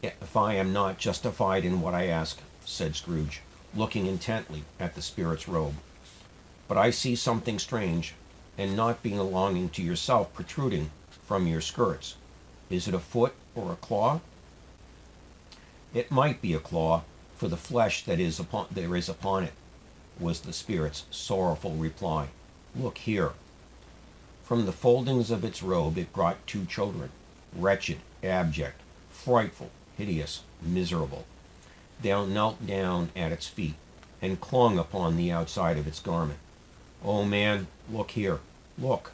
if I am not justified in what I ask," said Scrooge, looking intently at the spirit's robe. But I see something strange and not belonging to yourself protruding from your skirts. Is it a foot or a claw? It might be a claw, for the flesh there is upon it, was the spirit's sorrowful reply. Look here. From the foldings of its robe it brought 2 children, wretched, abject, frightful, hideous, miserable. They knelt down at its feet and clung upon the outside of its garment. Oh man, look here. Look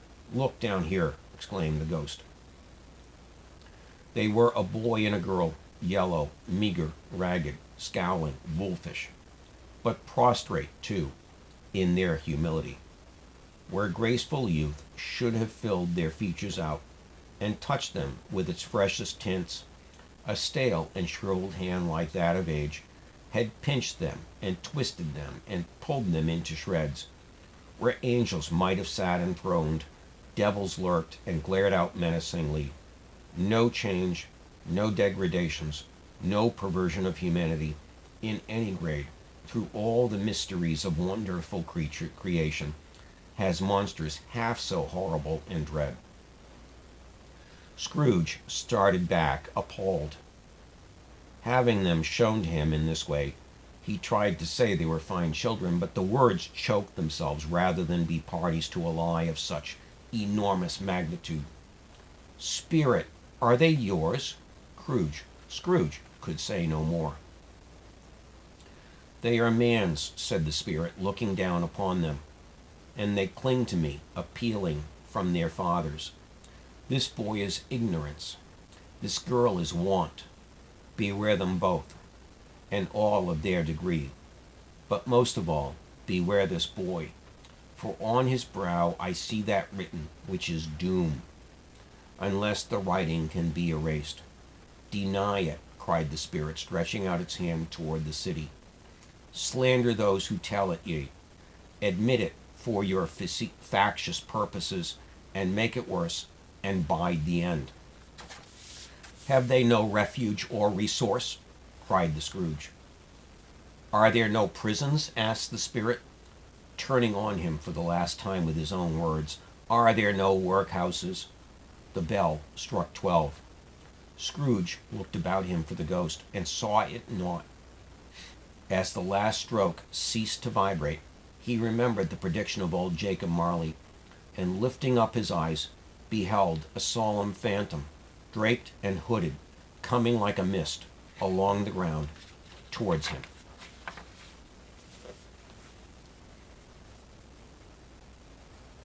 down here, exclaimed the ghost. They were a boy and a girl, yellow, meager, ragged, scowling, wolfish, but prostrate, too, in their humility. Where graceful youth should have filled their features out and touched them with its freshest tints, a stale and shriveled hand like that of age had pinched them and twisted them and pulled them into shreds. Where angels might have sat enthroned, devils lurked and glared out menacingly. No change, no degradations, no perversion of humanity in any grade through all the mysteries of wonderful creation has monsters half so horrible and dread. Scrooge started back, appalled. Having them shown to him in this way, he tried to say they were fine children, but the words choked themselves rather than be parties to a lie of such enormous magnitude. Spirit, are they yours? Scrooge could say no more. They are man's, said the spirit, looking down upon them, and they cling to me, appealing from their fathers. This boy is ignorance. This girl is want. Beware them both, and all of their degree. But most of all, beware this boy, for on his brow I see that written which is doom, unless the writing can be erased. Deny it, cried the spirit, stretching out its hand toward the city. Slander those who tell it ye. Admit it for your factious purposes, and make it worse, and bide the end. Have they no refuge or resource? Cried the Scrooge. Are there no prisons? Asked the spirit, turning on him for the last time with his own words. Are there no workhouses? The bell struck 12. Scrooge looked about him for the ghost and saw it not. As the last stroke ceased to vibrate, he remembered the prediction of old Jacob Marley, and lifting up his eyes, beheld a solemn phantom, draped and hooded, coming like a mist along the ground towards him.